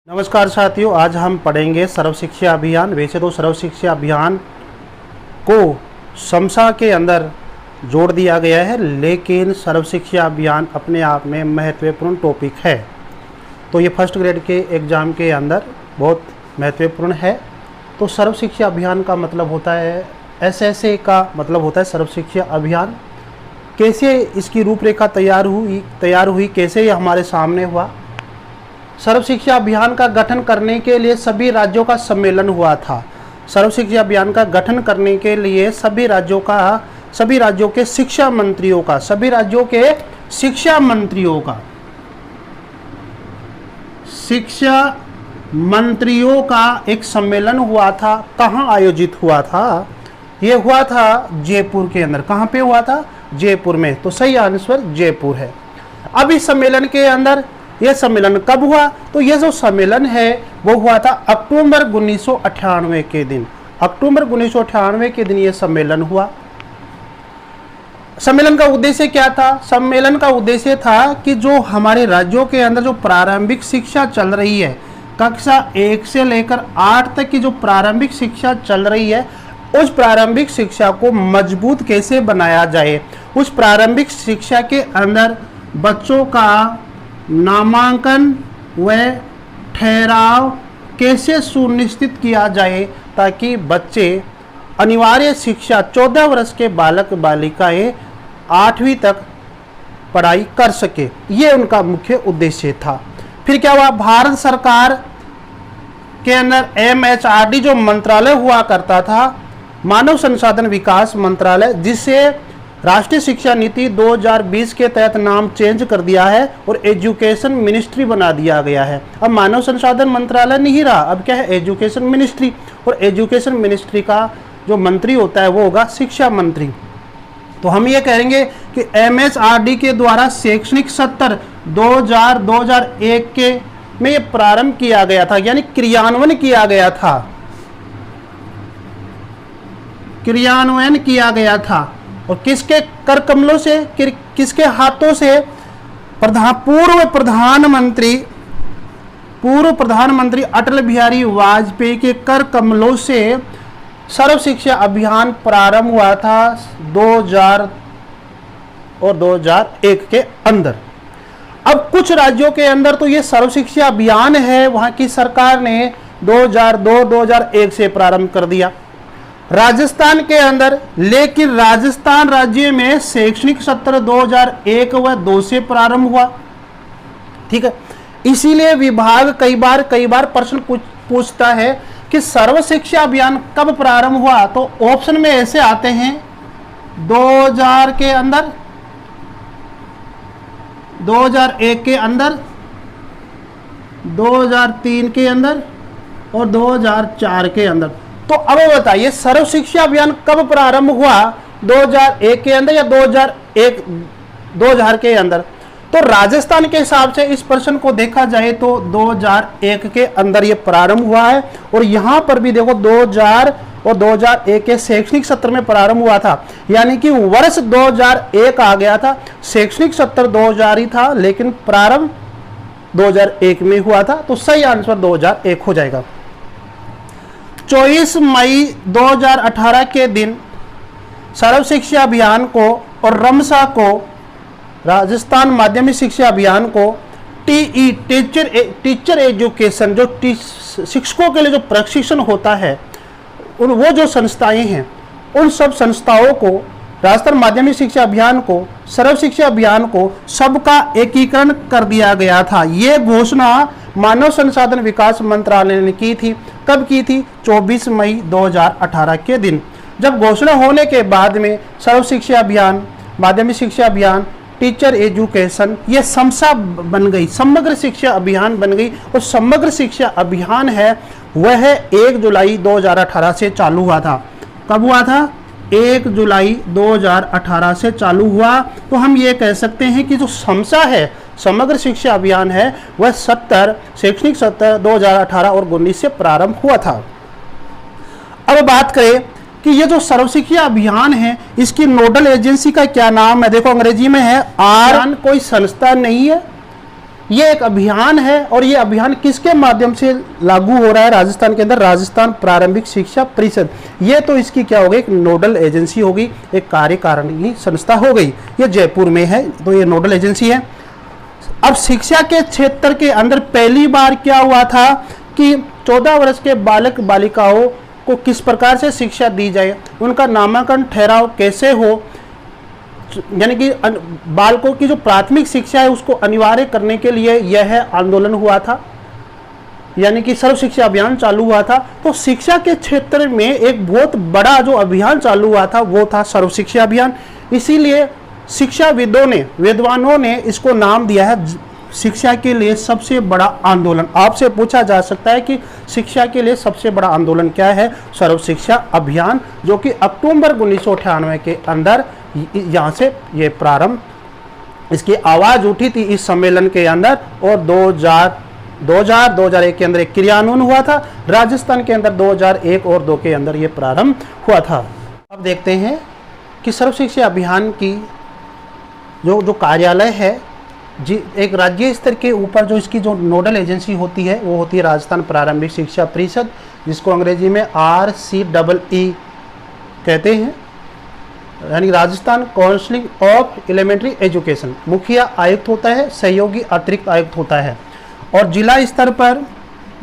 नमस्कार साथियों, आज हम पढ़ेंगे सर्व शिक्षा अभियान। वैसे तो सर्व शिक्षा अभियान को समसा के अंदर जोड़ दिया गया है, लेकिन सर्व शिक्षा अभियान अपने आप में महत्वपूर्ण टॉपिक है। तो ये फर्स्ट ग्रेड के एग्ज़ाम के अंदर बहुत महत्वपूर्ण है। तो सर्व शिक्षा अभियान का मतलब होता है, SSA का मतलब होता है सर्व शिक्षा अभियान। कैसे इसकी रूपरेखा तैयार हुई, कैसे ये हमारे सामने हुआ। सर्व शिक्षा अभियान का गठन करने के लिए सभी राज्यों का सम्मेलन हुआ था। सर्व शिक्षा अभियान का गठन करने के लिए सभी राज्यों के शिक्षा मंत्रियों का एक सम्मेलन हुआ था। कहाँ आयोजित हुआ था? ये हुआ था जयपुर के अंदर। कहाँ पे हुआ था? जयपुर में। तो सही आंसर जयपुर है। अब इस सम्मेलन के अंदर यह सम्मेलन कब हुआ? तो यह जो सम्मेलन है वो हुआ था अक्टूबर 1998 के दिन। अक्टूबर 1998 के दिन यह सम्मेलन हुआ। सम्मेलन का उद्देश्य क्या था? सम्मेलन का उद्देश्य था कि जो हमारे राज्यों के अंदर जो प्रारंभिक शिक्षा चल रही है, कक्षा 1 से लेकर 8 तक की जो प्रारंभिक शिक्षा चल रही है, उस प्रारंभिक शिक्षा को मजबूत कैसे बनाया जाए, उस प्रारंभिक शिक्षा के अंदर बच्चों का नामांकन व ठहराव कैसे सुनिश्चित किया जाए, ताकि बच्चे अनिवार्य शिक्षा 14 वर्ष के बालक बालिकाएं 8वीं तक पढ़ाई कर सके। ये उनका मुख्य उद्देश्य था। फिर क्या हुआ? भारत सरकार के अंदर MHRD जो मंत्रालय हुआ करता था, मानव संसाधन विकास मंत्रालय, जिसे राष्ट्रीय शिक्षा नीति 2020 के तहत नाम चेंज कर दिया है और एजुकेशन मिनिस्ट्री बना दिया गया है। अब मानव संसाधन मंत्रालय नहीं रहा, अब क्या है? Education ministry. और एजुकेशन मिनिस्ट्री का जो मंत्री होता है वो होगा शिक्षा मंत्री। तो हम ये कहेंगे कि MHRD के द्वारा शैक्षणिक सत्र 2000-2001 के में ये प्रारंभ किया गया था, यानी क्रियान्वयन किया गया था। और किसके कर कमलों से, किसके हाथों से? पूर्व प्रधानमंत्री अटल बिहारी वाजपेयी के कर कमलों से सर्व शिक्षा अभियान प्रारंभ हुआ था 2000 और 2001 के अंदर। अब कुछ राज्यों के अंदर तो ये सर्व शिक्षा अभियान है, वहां की सरकार ने 2002-2001 से प्रारंभ कर दिया राजस्थान के अंदर। लेकिन राजस्थान राज्य में शैक्षणिक सत्र 2001 व 2 से प्रारंभ हुआ। ठीक है, इसीलिए विभाग कई बार प्रश्न पूछता है कि सर्व शिक्षा अभियान कब प्रारंभ हुआ। तो ऑप्शन में ऐसे आते हैं 2000 के अंदर, 2001 के अंदर, 2003 के अंदर और 2004 के अंदर। तो अब बताइए सर्व शिक्षा अभियान कब प्रारंभ हुआ? 2001 के अंदर या 2000 के अंदर? तो राजस्थान के हिसाब से इस प्रश्न को देखा जाए तो 2001 के अंदर ये प्रारंभ हुआ है। और यहां पर भी देखो 2000 और 2001 के शैक्षणिक सत्र में प्रारंभ हुआ था, यानी कि वर्ष 2001 आ गया था। शैक्षणिक सत्र 2000 ही था, लेकिन प्रारंभ 2001 में हुआ था। तो सही आंसर 2001 हो जाएगा। 24 मई 2018 के दिन सर्व शिक्षा अभियान को और रमसा को, राजस्थान माध्यमिक शिक्षा अभियान को, टीचर एजुकेशन, जो शिक्षकों के लिए जो प्रशिक्षण होता है, वो जो संस्थाएं हैं, उन सब संस्थाओं को, राजस्थान माध्यमिक शिक्षा अभियान को, सर्व शिक्षा अभियान को, सबका एकीकरण कर दिया गया था। ये घोषणा मानव संसाधन विकास मंत्रालय ने की थी। कब की थी? 24 मई 2018 के दिन। जब घोषणा होने के बाद में सर्व शिक्षा अभियान, माध्यमिक शिक्षा अभियान, टीचर एजुकेशन, ये समसा बन गई, समग्र शिक्षा अभियान बन गई। और समग्र शिक्षा अभियान है वह 1 जुलाई 2018 से चालू हुआ था। कब हुआ था? 1 जुलाई 2018 से चालू हुआ। तो हम ये कह सकते हैं कि जो समसा है, समग्र शिक्षा अभियान है, वह शैक्षणिक सत्र 2018 और 19 से प्रारंभ हुआ था। अब बात करें कि ये जो सर्व शिक्षा अभियान है, इसकी नोडल एजेंसी का क्या नाम है? देखो अंग्रेजी में है आर। कोई संस्था नहीं है, ये एक अभियान है और ये अभियान किसके माध्यम से लागू हो रहा है राजस्थान के अंदर? राजस्थान प्रारंभिक शिक्षा परिषद। ये तो इसकी क्या हो गई, एक नोडल एजेंसी होगी, एक कार्यकारिणी संस्था हो गई। ये जयपुर में है, तो ये नोडल एजेंसी है। अब शिक्षा के क्षेत्र के अंदर पहली बार क्या हुआ था कि 14 वर्ष के बालक बालिकाओं को किस प्रकार से शिक्षा दी जाए, उनका नामांकन ठहराव कैसे हो, यानी कि बालकों की जो प्राथमिक शिक्षा है उसको अनिवार्य करने के लिए यह आंदोलन हुआ था, यानी कि सर्व शिक्षा अभियान चालू हुआ था। तो शिक्षा के क्षेत्र में एक बहुत बड़ा जो अभियान चालू हुआ था वो था सर्व शिक्षा अभियान। इसीलिए शिक्षाविदों ने, विद्वानों ने इसको नाम दिया है शिक्षा के लिए सबसे बड़ा आंदोलन। आपसे पूछा जा सकता है कि शिक्षा के लिए सबसे बड़ा आंदोलन क्या है? सर्व शिक्षा अभियान, जो कि अक्टूबर 1998 के अंदर यहाँ से ये प्रारंभ, इसकी आवाज़ उठी थी इस सम्मेलन के अंदर, और 2001 के अंदर एक क्रियान्वयन हुआ था। राजस्थान के अंदर 2001 और 2 के अंदर ये प्रारंभ हुआ था। अब देखते हैं कि सर्व शिक्षा अभियान की जो कार्यालय है जी, एक राज्य स्तर के ऊपर जो इसकी जो नोडल एजेंसी होती है वो होती है राजस्थान प्रारंभिक शिक्षा परिषद, जिसको अंग्रेजी में RCEE कहते हैं, यानी Rajasthan council of elementary education. मुखिया आयुक्त होता है, सहयोगी अतिरिक्त आयुक्त होता है, और जिला स्तर पर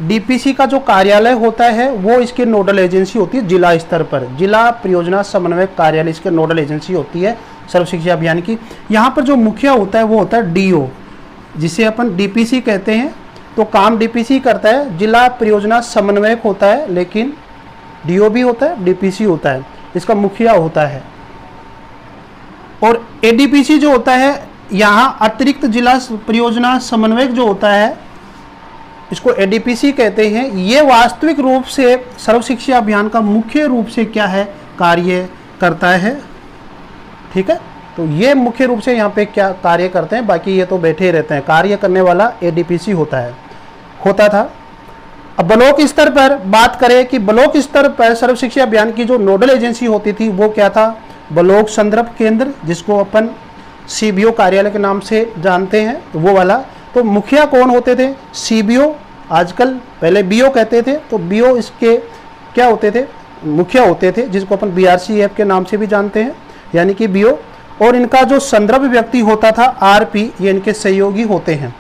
DPC का जो कार्यालय होता है वो इसकी नोडल एजेंसी होती है। जिला स्तर पर जिला परियोजना समन्वय कार्यालय इसके नोडल एजेंसी होती है सर्व शिक्षा अभियान की। यहाँ पर जो मुखिया होता है वो होता है DO, जिसे अपन DPC कहते हैं। तो काम DPC करता है, जिला परियोजना समन्वयक होता है, लेकिन DO भी होता है, DPC होता है, इसका मुखिया होता है। और ADPC जो होता है, यहाँ अतिरिक्त जिला परियोजना समन्वयक जो होता है, इसको ADPC कहते हैं। ये वास्तविक रूप से सर्व शिक्षा अभियान का मुख्य रूप से क्या है, कार्य करता है। ठीक है, तो ये मुख्य रूप से यहाँ पे क्या कार्य करते हैं, बाकी ये तो बैठे रहते हैं। कार्य करने वाला ADPC होता था। अब ब्लॉक स्तर पर बात करें कि ब्लॉक स्तर पर सर्व शिक्षा अभियान की जो नोडल एजेंसी होती थी वो क्या था, ब्लॉक संदर्भ केंद्र, जिसको अपन CBO कार्यालय के नाम से जानते हैं, वो वाला। तो मुखिया कौन होते थे? CBO, आजकल पहले BO कहते थे, तो BO इसके क्या होते थे, मुखिया होते थे, जिसको अपन BRCF के नाम से भी जानते हैं, यानी कि BO। और इनका जो संदर्भ व्यक्ति होता था RP, ये इनके सहयोगी होते हैं।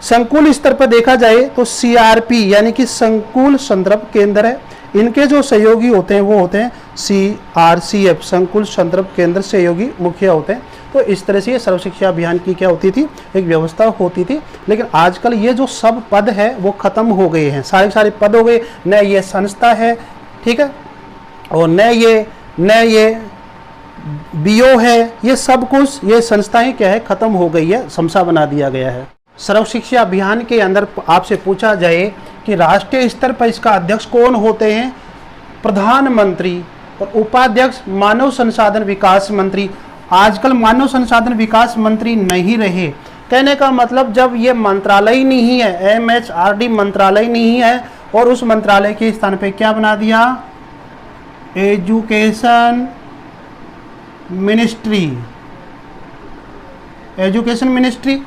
संकुल स्तर पर देखा जाए तो CRP यानी कि संकुल संदर्भ केंद्र है, इनके जो सहयोगी होते हैं वो होते हैं CRCF, संकुल संदर्भ केंद्र सहयोगी मुखिया होते हैं। तो इस तरह से ये सर्व शिक्षा अभियान की क्या होती थी, एक व्यवस्था होती थी। लेकिन आजकल ये जो सब पद है वो खत्म हो गए हैं, सारे पद हो गए, न ये संस्था है, ठीक है, और न ये BO है, ये सब कुछ, ये संस्थाएं क्या है, खत्म हो गई है, समसा बना दिया गया है। सर्व शिक्षा अभियान के अंदर आपसे पूछा जाए कि राष्ट्रीय स्तर पर इसका अध्यक्ष कौन होते हैं? प्रधानमंत्री, और उपाध्यक्ष मानव संसाधन विकास मंत्री। आजकल मानव संसाधन विकास मंत्री नहीं रहे, कहने का मतलब जब ये मंत्रालय नहीं है, MHRD मंत्रालय नहीं है, और उस मंत्रालय के स्थान पे क्या बना दिया, एजुकेशन मिनिस्ट्री, एजुकेशन मिनिस्ट्री।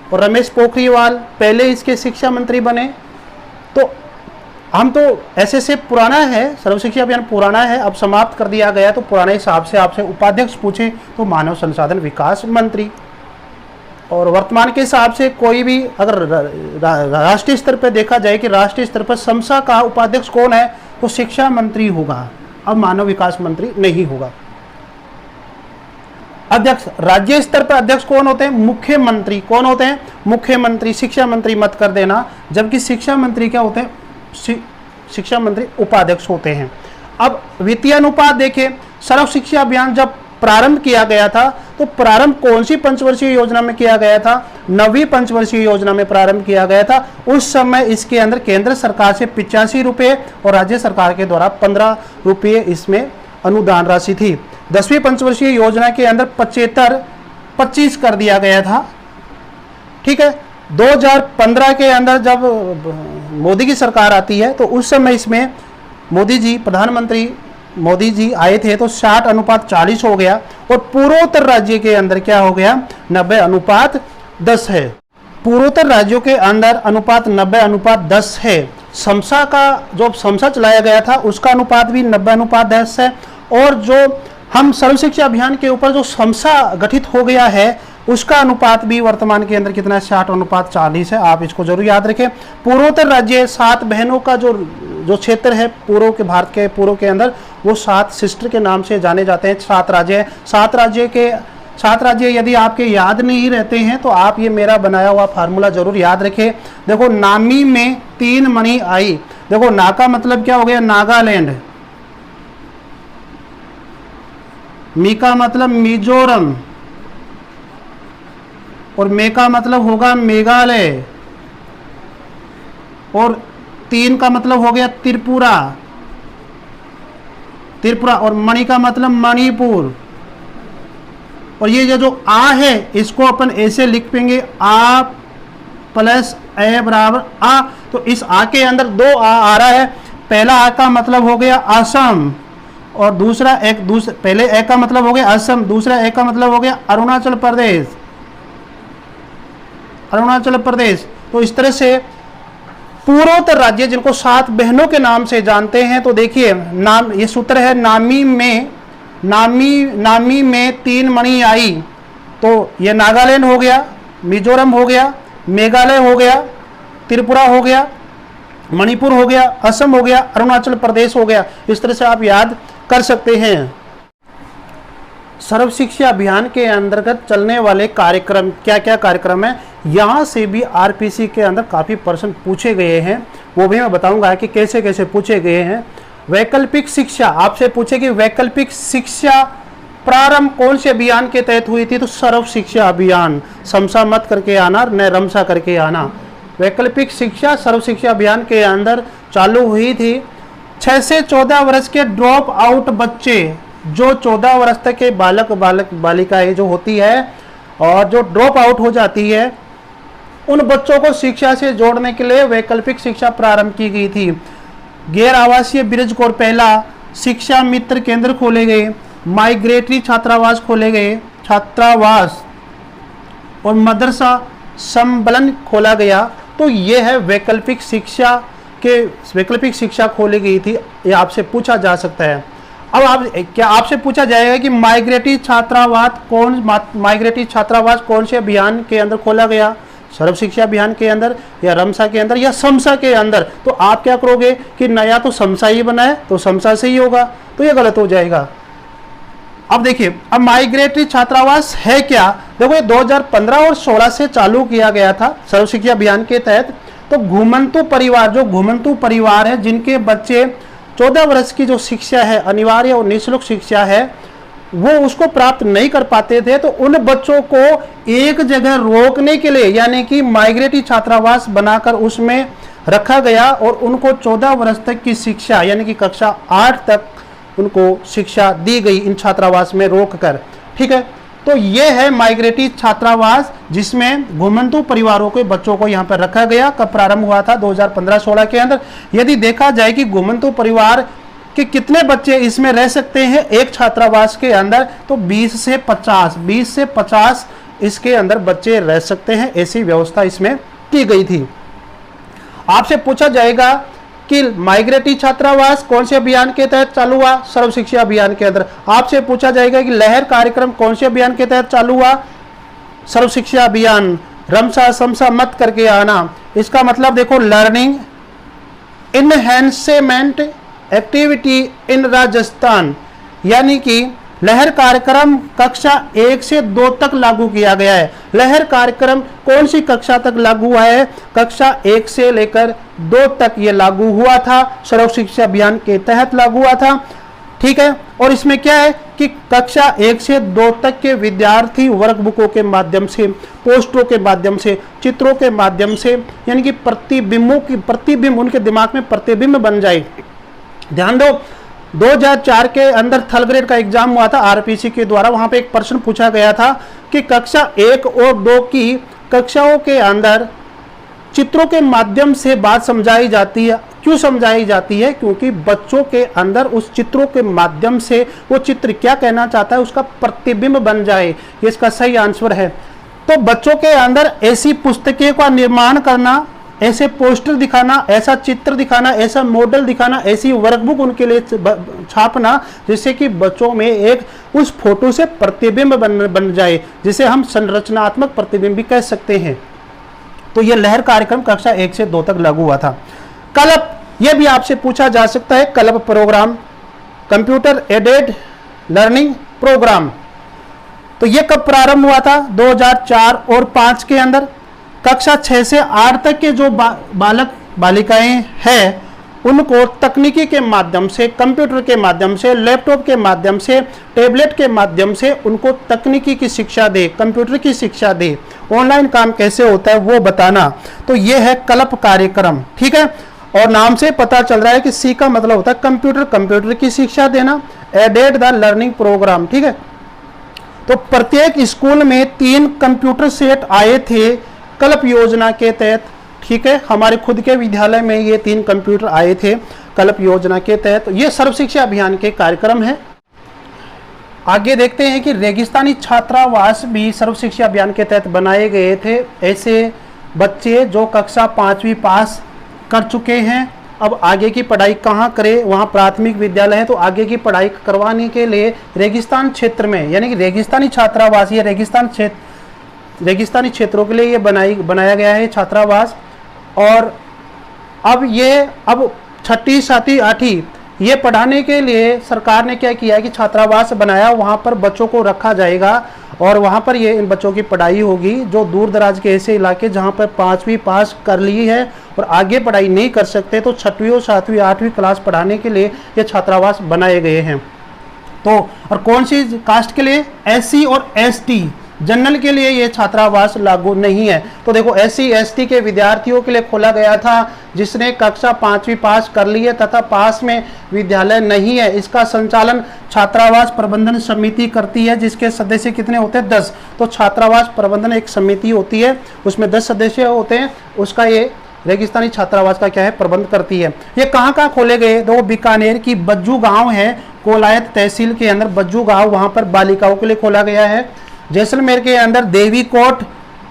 और रमेश पोखरियाल पहले इसके शिक्षा मंत्री बने। तो हम तो ऐसे पुराना है, सर्व शिक्षा अभियान पुराना है, अब समाप्त कर दिया गया, तो पुराने हिसाब से आपसे उपाध्यक्ष पूछे तो मानव संसाधन विकास मंत्री। और वर्तमान के हिसाब से कोई भी अगर राष्ट्रीय स्तर पर देखा जाए कि राष्ट्रीय स्तर पर समसा का उपाध्यक्ष कौन है, तो शिक्षा मंत्री होगा, अब मानव विकास मंत्री नहीं होगा। अध्यक्ष, राज्य स्तर पर अध्यक्ष कौन होते हैं? मुख्यमंत्री। कौन होते हैं? मुख्यमंत्री। शिक्षा मंत्री मत कर देना, जबकि शिक्षा मंत्री क्या होते हैं? शिक्षा मंत्री उपाध्यक्ष होते हैं। अब वित्तीय अनुपात देखें, सर्व शिक्षा अभियान जब प्रारंभ किया गया था तो प्रारंभ कौन सी पंचवर्षीय योजना में किया गया था? 9वीं पंचवर्षीय योजना में प्रारंभ किया गया था। उस समय इसके अंदर केंद्र सरकार से 85 रुपये और राज्य सरकार के द्वारा 15 रुपये इसमें अनुदान राशि थी। 10वीं पंचवर्षीय योजना के अंदर 25 कर दिया गया था। ठीक है, 2015 के अंदर जब मोदी की सरकार आती है तो उस समय इसमें मोदी जी, प्रधानमंत्री मोदी जी आए थे तो 60:40 हो गया, और पूर्वोत्तर राज्य के अंदर क्या हो गया? 90:10 है। पूर्वोत्तर राज्यों के अंदर अनुपात 90:10 है। समसा का जो समसा चलाया गया था उसका अनुपात भी 90:10 है। और जो हम सर्व शिक्षा अभियान के ऊपर जो समसा गठित हो गया है उसका अनुपात भी वर्तमान के अंदर कितना है, 60:40 है। आप इसको जरूर याद रखें। पूर्वोत्तर राज्य 7 बहनों का जो क्षेत्र है पूर्व के भारत के पूर्व के अंदर, वो 7 सिस्टर के नाम से जाने जाते हैं। 7 राज्य हैं। 7 राज्य यदि आपके याद नहीं रहते हैं तो आप ये मेरा बनाया हुआ फार्मूला जरूर याद रखें। देखो, नामी में 3 मणि आई। देखो, ना का मतलब क्या हो गया, नागालैंड। मी का मतलब मिजोरम और मे का मतलब होगा मेघालय और 3 का मतलब हो गया त्रिपुरा और मणि का मतलब मणिपुर। और ये जो आ है इसको अपन ऐसे लिख पेंगे, आ प्लस ए बराबर आ। तो इस आ के अंदर 2 आ रहा है। पहला आ का मतलब हो गया असम और पहले ए का मतलब हो गया असम, दूसरा ए का मतलब हो गया अरुणाचल प्रदेश। तो इस तरह से पूर्वोत्तर राज्य जिनको 7 बहनों के नाम से जानते हैं, तो देखिए नाम, ये सूत्र है नामी में 3 मणि आई। तो ये नागालैंड हो गया, मिजोरम हो गया, मेघालय हो गया, त्रिपुरा हो गया, मणिपुर हो गया, असम हो गया, अरुणाचल प्रदेश हो गया। इस तरह से आप याद कर सकते हैं। सर्व शिक्षा अभियान के अंतर्गत चलने वाले कार्यक्रम क्या क्या कार्यक्रम है, यहाँ से भी आरपीसी के अंदर काफ़ी प्रश्न पूछे गए हैं, वो भी मैं बताऊंगा कि कैसे कैसे पूछे गए हैं। वैकल्पिक शिक्षा आपसे पूछे कि वैकल्पिक शिक्षा प्रारंभ कौन से अभियान के तहत हुई थी, तो सर्व शिक्षा अभियान। समसा मत करके आना, न रमसा करके आना। वैकल्पिक शिक्षा सर्व शिक्षा अभियान के अंदर चालू हुई थी। 6 से 14 वर्ष के ड्रॉप आउट बच्चे, जो 14 वर्ष तक के बालिकाएं जो होती है और जो ड्रॉप आउट हो जाती है, उन बच्चों को शिक्षा से जोड़ने के लिए वैकल्पिक शिक्षा प्रारंभ की गई थी। गैर आवासीय ब्रिज कोर पहला, शिक्षा मित्र केंद्र खोले गए, माइग्रेटरी छात्रावास खोले गए, छात्रावास और मदरसा सम्बलन खोला गया। तो ये है वैकल्पिक शिक्षा खोली गई थी, ये आपसे पूछा जा सकता है। अब आपसे पूछा जाएगा कि माइग्रेटरी छात्रावास कौन से अभियान के अंदर खोला गया, सर्व शिक्षा अभियान के अंदर या रमसा के अंदर या समसा के अंदर। तो आप क्या करोगे कि नया तो समसा ही बना है तो समसा से ही होगा, तो ये गलत हो जाएगा। अब देखिए, अब माइग्रेटरी छात्रावास है क्या। देखो, ये 2015 और 16 से चालू किया गया था सर्व शिक्षा अभियान के तहत। तो घुमंतु परिवार है जिनके बच्चे 14 वर्ष की जो शिक्षा है, अनिवार्य और निःशुल्क शिक्षा है, वो उसको प्राप्त नहीं कर पाते थे, तो उन बच्चों को एक जगह रोकने के लिए यानी कि माइग्रेटरी छात्रावास बनाकर उसमें रखा गया और उनको 14 वर्ष तक की शिक्षा यानी कि कक्षा 8 तक उनको शिक्षा दी गई इन छात्रावास में रोककर। ठीक है, तो ये है माइग्रेटरी छात्रावास जिसमें घुमंतु परिवारों के बच्चों को यहाँ पर रखा गया। कब प्रारंभ हुआ था, 2015-16 के अंदर। यदि देखा जाए कि घुमंतु परिवार कि कितने बच्चे इसमें रह सकते हैं एक छात्रावास के अंदर, तो 20 से 50 इसके अंदर बच्चे रह सकते हैं, ऐसी व्यवस्था इसमें की गई थी। आपसे पूछा जाएगा कि माइग्रेटरी छात्रावास कौन से अभियान के तहत चालू हुआ, सर्व शिक्षा अभियान के अंदर। आपसे पूछा जाएगा कि लहर कार्यक्रम कौन से अभियान के तहत चालू हुआ, सर्व शिक्षा अभियान। रमसा समसा मत करके आना, इसका मतलब देखो लर्निंग इनहैंसमेंट एक्टिविटी इन राजस्थान, यानी कि लहर कार्यक्रम कक्षा 1 से 2 तक लागू किया गया है। लहर कार्यक्रम कौन सी कक्षा तक लागू हुआ है, कक्षा 1 से लेकर 2 तक ये लागू हुआ था, सर्व शिक्षा अभियान के तहत लागू हुआ था। ठीक है, और इसमें क्या है कि कक्षा 1 से 2 तक के विद्यार्थी वर्कबुकों के माध्यम से, पोस्टरों के माध्यम से, चित्रों के माध्यम से, यानी कि प्रतिबिंब उनके दिमाग में प्रतिबिंब बन जाए। ध्यान दो, 2004 के अंदर थर्ड ग्रेड का एग्जाम हुआ था आरपीसी के द्वारा। वहां पे एक प्रश्न पूछा गया था कि कक्षा 1 और 2 की कक्षाओं के अंदर चित्रों के माध्यम से बात समझाई जाती है। क्यों समझाई जाती है? क्योंकि बच्चों के अंदर उस चित्रों के माध्यम से वो चित्र क्या कहना चाहता है उसका प्रतिबिंब बन जाए। ये इसका सही आंसर है। तो बच्चों के अंदर ऐसी पुस्तकें का निर्माण करना, ऐसे पोस्टर दिखाना, ऐसा चित्र दिखाना, ऐसा मॉडल दिखाना, ऐसी वर्कबुक उनके लिए छापना, जिससे कि बच्चों में एक उस फोटो से प्रतिबिंब बन जाए, जिसे हम संरचनात्मक प्रतिबिंब भी कह सकते हैं। तो यह लहर कार्यक्रम कक्षा 1 से 2 तक लागू हुआ था। कल्प, यह भी आपसे पूछा जा सकता है, CALP program, computer aided learning program, तो यह कब प्रारंभ हुआ था? 2004 और 5 के अंदर। कक्षा 6 से 8 तक के जो बालक बालिकाएं हैं उनको तकनीकी के माध्यम से, कंप्यूटर के माध्यम से, लैपटॉप के माध्यम से, टैबलेट के माध्यम से उनको तकनीकी की शिक्षा दे, कंप्यूटर की शिक्षा दे, ऑनलाइन काम कैसे होता है वो बताना। तो ये है कल्प कार्यक्रम, ठीक है। और नाम से पता चल रहा है कि सी का मतलब होता है कंप्यूटर, कंप्यूटर की शिक्षा देना, एडेड द लर्निंग प्रोग्राम, ठीक है। तो प्रत्येक स्कूल में 3 कंप्यूटर सेट आए थे कल्प योजना के तहत, ठीक है। हमारे खुद के विद्यालय में ये 3 कंप्यूटर आए थे कल्प योजना के तहत। ये सर्व शिक्षा अभियान के कार्यक्रम है। आगे देखते हैं कि रेगिस्तानी छात्रावास भी सर्व शिक्षा अभियान के तहत बनाए गए थे। ऐसे बच्चे जो कक्षा 5वीं पास कर चुके हैं, अब आगे की पढ़ाई कहाँ करें, वहाँ प्राथमिक विद्यालय है, तो आगे की पढ़ाई करवाने के लिए रेगिस्तान क्षेत्र में, यानी कि रेगिस्तानी छात्रावास, ये रेगिस्तानी क्षेत्रों के लिए ये बनाया गया है छात्रावास। और अब 6ठी 7वीं 8वीं ये पढ़ाने के लिए सरकार ने क्या किया कि छात्रावास बनाया, वहाँ पर बच्चों को रखा जाएगा और वहाँ पर ये इन बच्चों की पढ़ाई होगी जो दूर दराज के ऐसे इलाके जहाँ पर 5वीं पास कर ली है और आगे पढ़ाई नहीं कर सकते, तो 6वीं और 7वीं 8वीं क्लास पढ़ाने के लिए ये छात्रावास बनाए गए हैं। तो और कौन सी कास्ट के लिए? SC और ST, जनरल के लिए ये छात्रावास लागू नहीं है। तो देखो SC ST के विद्यार्थियों के लिए खोला गया था जिसने कक्षा 5वीं पास कर ली है तथा पास में विद्यालय नहीं है। इसका संचालन छात्रावास प्रबंधन समिति करती है, जिसके सदस्य कितने होते हैं? 10। तो छात्रावास प्रबंधन एक समिति होती है, उसमें 10 सदस्य होते हैं, उसका ये रेगिस्तानी छात्रावास का क्या है, प्रबंध करती है। ये कहाँ कहाँ खोले गए? तो बीकानेर की बज्जू गांव है, कोलायत तहसील के अंदर बज्जू गांव, वहां पर बालिकाओं के लिए खोला गया है। जैसलमेर के अंदर देवी कोट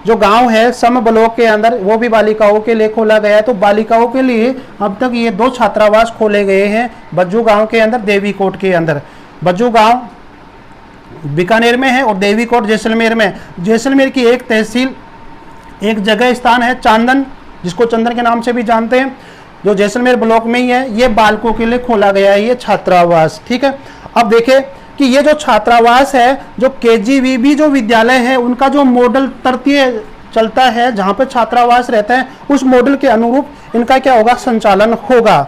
जो गांव है सम ब्लॉक के अंदर, वो भी बालिकाओं के लिए खोला गया है। तो बालिकाओं के लिए अब तक ये 2 छात्रावास खोले गए हैं, बज्जू गांव के अंदर, देवी कोट के अंदर। बज्जू गांव बीकानेर में है और देवी कोट जैसलमेर में। जैसलमेर की एक तहसील, एक जगह स्थान है चांदन, जिसको चंदन के नाम से भी जानते हैं, जो जैसलमेर ब्लॉक में ही है। ये बालकों के लिए खोला गया है ये छात्रावास, ठीक है। अब देखें कि ये जो छात्रावास है, जो KGVB जो विद्यालय है, उनका जो मॉडल तृतीय चलता है जहाँ पे छात्रावास रहता है, उस मॉडल के अनुरूप इनका क्या होगा, संचालन होगा।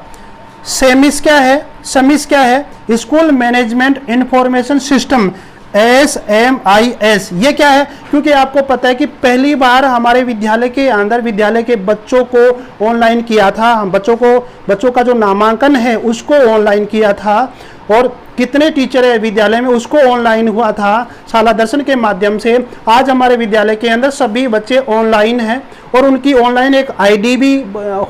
सेमिस क्या है? समिस क्या है? School management information system, SMIS। ये क्या है? क्योंकि आपको पता है कि पहली बार हमारे विद्यालय के अंदर विद्यालय के बच्चों को ऑनलाइन किया था, बच्चों का जो नामांकन है उसको ऑनलाइन किया था, और कितने टीचर है विद्यालय में उसको ऑनलाइन हुआ था शाला दर्शन के माध्यम से। आज हमारे विद्यालय के अंदर सभी बच्चे ऑनलाइन हैं और उनकी ऑनलाइन एक ID भी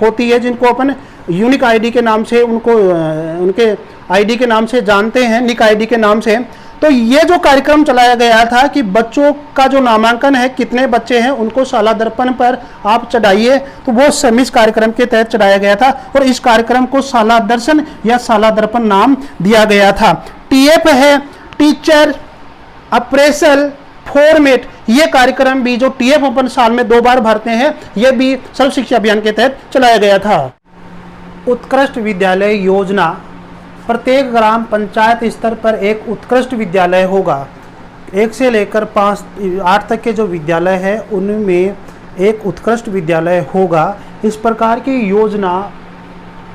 होती है, जिनको अपन यूनिक ID के नाम से उनके ID के नाम से जानते हैं, निक ID के नाम से। तो ये जो कार्यक्रम चलाया गया था कि बच्चों का जो नामांकन है, कितने बच्चे हैं उनको शाला दर्पण पर आप चढ़ाइए, तो वो समिस कार्यक्रम के तहत चढ़ाया गया था और इस कार्यक्रम को शाला दर्शन या शाला दर्पण नाम दिया गया था। TF है, टीचर अप्रेसल फॉर्मेट। ये कार्यक्रम भी जो TF अपन साल में 2 बार भरते हैं, ये भी सर्व शिक्षा अभियान के तहत चलाया गया था। उत्कृष्ट विद्यालय योजना, प्रत्येक ग्राम पंचायत स्तर पर एक उत्कृष्ट विद्यालय होगा। 1 से लेकर 8 तक के जो विद्यालय है उनमें एक उत्कृष्ट विद्यालय होगा। इस प्रकार की योजना,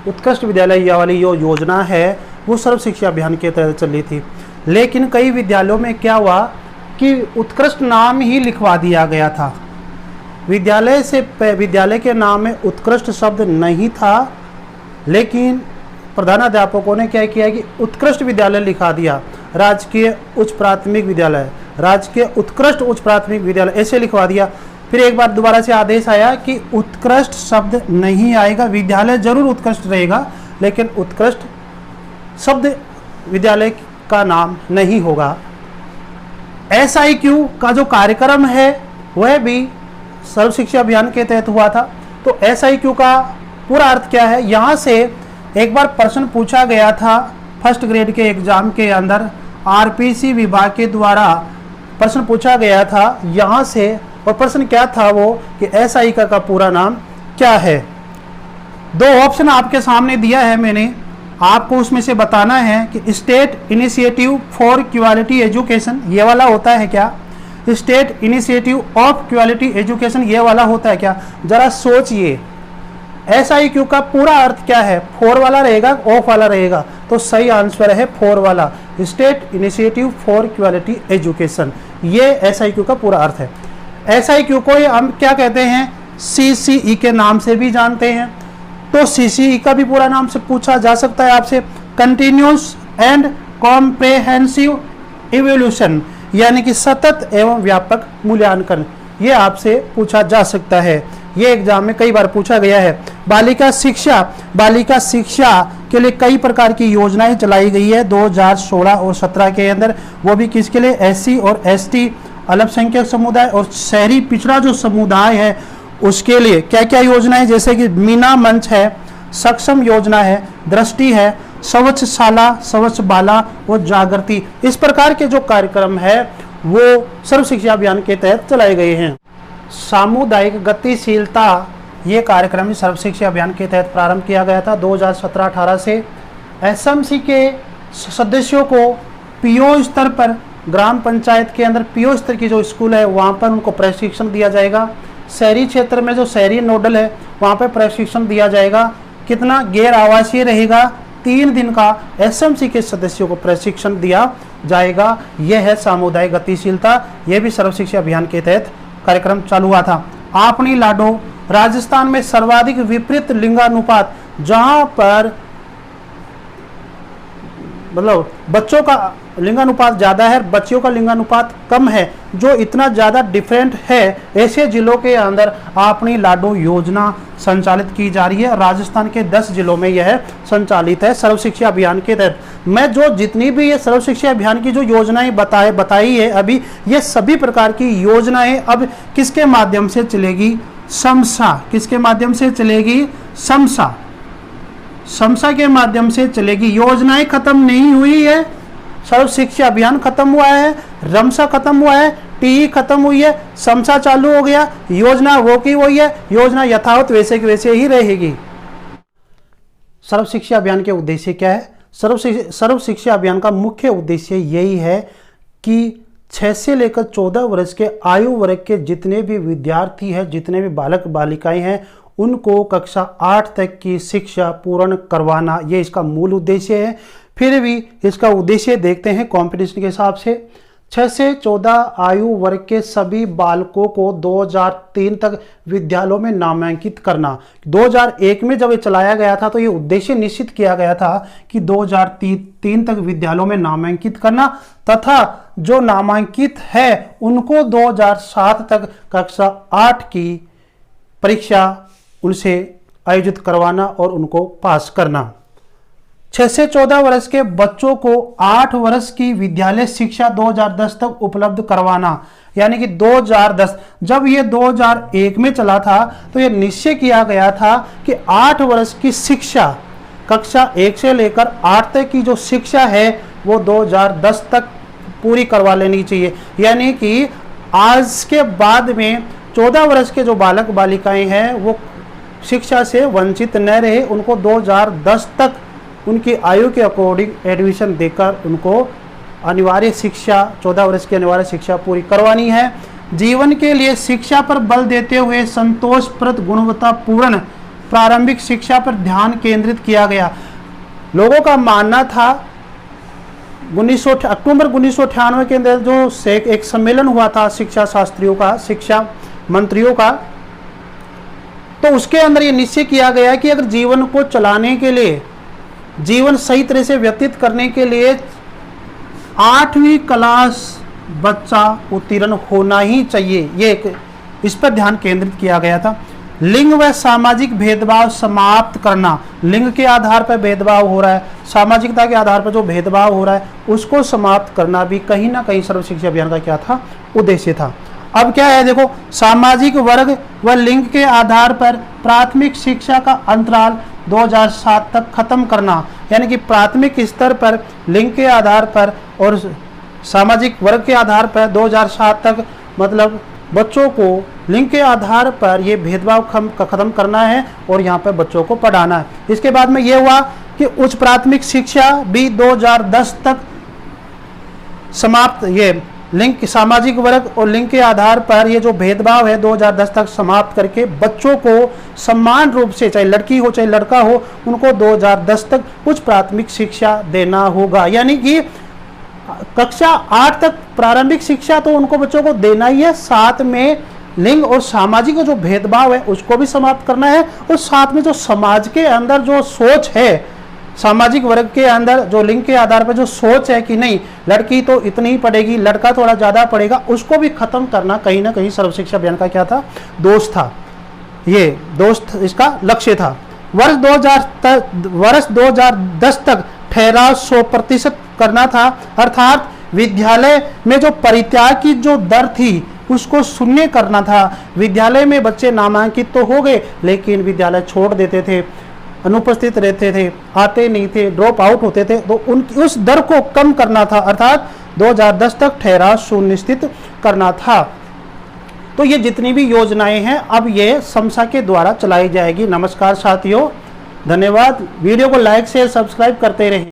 उत्कृष्ट विद्यालय वाली जो योजना है वो सर्व शिक्षा अभियान के तहत चली थी। लेकिन कई विद्यालयों में क्या हुआ कि उत्कृष्ट नाम ही लिखवा दिया गया था। विद्यालय के नाम में उत्कृष्ट शब्द नहीं था, लेकिन प्रधानाध्यापकों ने क्या किया कि उत्कृष्ट विद्यालय लिखा दिया। राजकीय उच्च प्राथमिक विद्यालय, राजकीय उत्कृष्ट उच्च प्राथमिक विद्यालय ऐसे लिखवा दिया। फिर एक बार दोबारा से आदेश आया कि उत्कृष्ट शब्द नहीं आएगा, विद्यालय जरूर उत्कृष्ट रहेगा लेकिन उत्कृष्ट शब्द विद्यालय का नाम नहीं होगा। SIQ का जो कार्यक्रम है वह भी सर्व शिक्षा अभियान के तहत हुआ था। तो SIQ का पूरा अर्थ क्या है, यहाँ से एक बार प्रश्न पूछा गया था फर्स्ट ग्रेड के एग्जाम के अंदर, RPC विभाग के द्वारा प्रश्न पूछा गया था यहाँ से, और प्रश्न क्या था वो कि SIQ का पूरा नाम क्या है। दो ऑप्शन आपके सामने दिया है मैंने, आपको उसमें से बताना है कि state initiative for quality education ये वाला होता है क्या, state initiative of quality education ये वाला होता है क्या। जरा सोचिए SIQ का पूरा अर्थ क्या है, 4 वाला रहेगा ऑफ वाला रहेगा, तो सही आंसर है 4 वाला, state initiative for quality education, ये SIQ का पूरा अर्थ है। SIQ को हम क्या कहते हैं, CCE के नाम से भी जानते हैं। तो CCE का भी पूरा नाम से पूछा जा सकता है आपसे, कंटिन्यूस एंड कॉम्प्रेहेंसिव इवोल्यूशन, यानी कि सतत एवं व्यापक मूल्यांकन, ये आपसे पूछा जा सकता है, ये एग्जाम में कई बार पूछा गया है। बालिका शिक्षा के लिए कई प्रकार की योजनाएं चलाई गई है 2016 और 17 के अंदर, वो भी किसके लिए, SC और ST अल्पसंख्यक समुदाय और शहरी पिछड़ा जो समुदाय है उसके लिए क्या क्या योजनाएं, जैसे कि मीना मंच है, सक्षम योजना है, दृष्टि है, स्वच्छशाला, स्वच्छ बाला और जागृति, इस प्रकार के जो कार्यक्रम है वो सर्व शिक्षा अभियान के तहत चलाए गए हैं। सामुदायिक गतिशीलता ये कार्यक्रम सर्व शिक्षा अभियान के तहत प्रारंभ किया गया था 2017-18 से। SMC के सदस्यों को PO स्तर पर, ग्राम पंचायत के अंदर PO स्तर की जो स्कूल है वहाँ पर उनको प्रशिक्षण दिया जाएगा। शहरी क्षेत्र में जो शहरी नोडल है वहाँ पर प्रशिक्षण दिया जाएगा। कितना, गैर आवासीय रहेगा, 3 दिन का SMC के सदस्यों को प्रशिक्षण दिया जाएगा। यह है सामुदायिक गतिशीलता, यह भी सर्व शिक्षा अभियान के तहत कार्यक्रम चालू हुआ था। आपनी लाडो, राजस्थान में सर्वाधिक विपरीत लिंगानुपात, जहां पर मतलब बच्चों का लिंगानुपात ज़्यादा है, बच्चियों का लिंगानुपात कम है, जो इतना ज़्यादा डिफरेंट है, ऐसे जिलों के अंदर आपनी लाडो योजना संचालित की जा रही है। राजस्थान के 10 जिलों में यह संचालित है सर्व शिक्षा अभियान के तहत। मैं जो जितनी भी ये सर्व शिक्षा अभियान की जो योजनाएं बताई है अभी, ये सभी प्रकार की योजनाएं अब किसके माध्यम से चलेगी, समसा, किसके माध्यम से चलेगी, समसा के माध्यम से चलेगी। योजनाएं खत्म नहीं हुई है, सर्व शिक्षा अभियान खत्म हुआ है, रमसा खत्म हुआ है, TE खत्म हुई है, समसा चालू हो गया, योजना वो की वही है, योजना यथावत वैसे की वैसे ही रहेगी। सर्व शिक्षा अभियान के उद्देश्य क्या है, सर्व शिक्षा अभियान का मुख्य उद्देश्य यही है कि 6 से लेकर 14 वर्ष के आयु वर्ग के जितने भी विद्यार्थी हैं, जितने भी बालक बालिकाएं हैं, उनको कक्षा 8 तक की शिक्षा पूर्ण करवाना, ये इसका मूल उद्देश्य है। फिर भी इसका उद्देश्य देखते हैं कंपटीशन के हिसाब से। 6 से 14 आयु वर्ग के सभी बालकों को 2003 तक विद्यालयों में नामांकित करना। 2001 में जब ये चलाया गया था तो ये उद्देश्य निश्चित किया गया था कि 2003 तक विद्यालयों में नामांकित करना, तथा जो नामांकित है उनको 2007 तक कक्षा 8 की परीक्षा उनसे आयोजित करवाना और उनको पास करना। 6 से 14 वर्ष के बच्चों को 8 वर्ष की विद्यालय शिक्षा 2010 तक उपलब्ध करवाना, यानी कि 2010, जब ये 2001 में चला था तो ये निश्चय किया गया था कि 8 वर्ष की शिक्षा, कक्षा 1 से लेकर 8 तक की जो शिक्षा है वो 2010 तक पूरी करवा लेनी चाहिए। यानी कि आज के बाद में 14 वर्ष के जो बालक बालिकाएं हैं वो शिक्षा से वंचित न रहे, उनको 2010 तक उनकी आयु के अकॉर्डिंग एडमिशन देकर उनको अनिवार्य शिक्षा, 14 वर्ष की अनिवार्य शिक्षा पूरी करवानी है। जीवन के लिए शिक्षा पर बल देते हुए संतोषप्रद गुणवत्तापूर्ण प्रारंभिक शिक्षा पर ध्यान केंद्रित किया गया। लोगों का मानना था अक्टूबर 1998 के अंदर जो एक सम्मेलन हुआ था शिक्षा शास्त्रियों का, शिक्षा मंत्रियों का, तो उसके अंदर ये निश्चय किया गया कि अगर जीवन को चलाने के लिए, जीवन सही तरह से व्यतीत करने के लिए 8वीं क्लास बच्चा उत्तीर्ण होना ही चाहिए, ये इस पर ध्यान केंद्रित किया गया था। लिंग व सामाजिक भेदभाव समाप्त करना, लिंग के आधार पर भेदभाव हो रहा है, सामाजिकता के आधार पर जो भेदभाव हो रहा है उसको समाप्त करना भी कहीं ना कहीं सर्व शिक्षा अभियान का क्या था, उद्देश्य था। अब क्या है देखो, सामाजिक वर्ग व लिंग के आधार पर प्राथमिक शिक्षा का अंतराल 2007 तक खत्म करना, यानी कि प्राथमिक स्तर पर लिंग के आधार पर और सामाजिक वर्ग के आधार पर 2007 तक, मतलब बच्चों को लिंग के आधार पर ये भेदभाव खत्म करना है और यहाँ पर बच्चों को पढ़ाना है। इसके बाद में ये हुआ कि उच्च प्राथमिक शिक्षा भी 2010 तक समाप्त, ये लिंग, सामाजिक वर्ग और लिंग के आधार पर ये जो भेदभाव है 2010 तक समाप्त करके बच्चों को समान रूप से, चाहे लड़की हो चाहे लड़का हो, उनको 2010 तक उच्च प्राथमिक शिक्षा देना होगा। यानी कि कक्षा 8 तक प्रारंभिक शिक्षा तो उनको बच्चों को देना ही है, साथ में लिंग और सामाजिक जो भेदभाव है उसको भी समाप्त करना है, और साथ में जो समाज के अंदर जो सोच है, सामाजिक वर्ग के अंदर जो लिंग के आधार पर जो सोच है कि नहीं लड़की तो इतनी ही पढ़ेगी, लड़का थोड़ा ज़्यादा पढ़ेगा, उसको भी खत्म करना कहीं ना कहीं सर्व शिक्षा अभियान का क्या था, दोष था। ये दोस्त इसका लक्ष्य था। वर्ष 2010 तक ठहराव 100% करना था, अर्थात विद्यालय में जो परित्याग की जो दर थी उसको शून्य करना था। विद्यालय में बच्चे नामांकित तो हो गए लेकिन विद्यालय छोड़ देते थे, अनुपस्थित रहते थे, आते नहीं थे, ड्रॉप आउट होते थे, तो उनकी उस दर को कम करना था, अर्थात 2010 तक ठहराव सुनिश्चित करना था। तो ये जितनी भी योजनाएं हैं अब ये समसा के द्वारा चलाई जाएगी। नमस्कार साथियों, धन्यवाद। वीडियो को लाइक शेयर सब्सक्राइब करते रहें।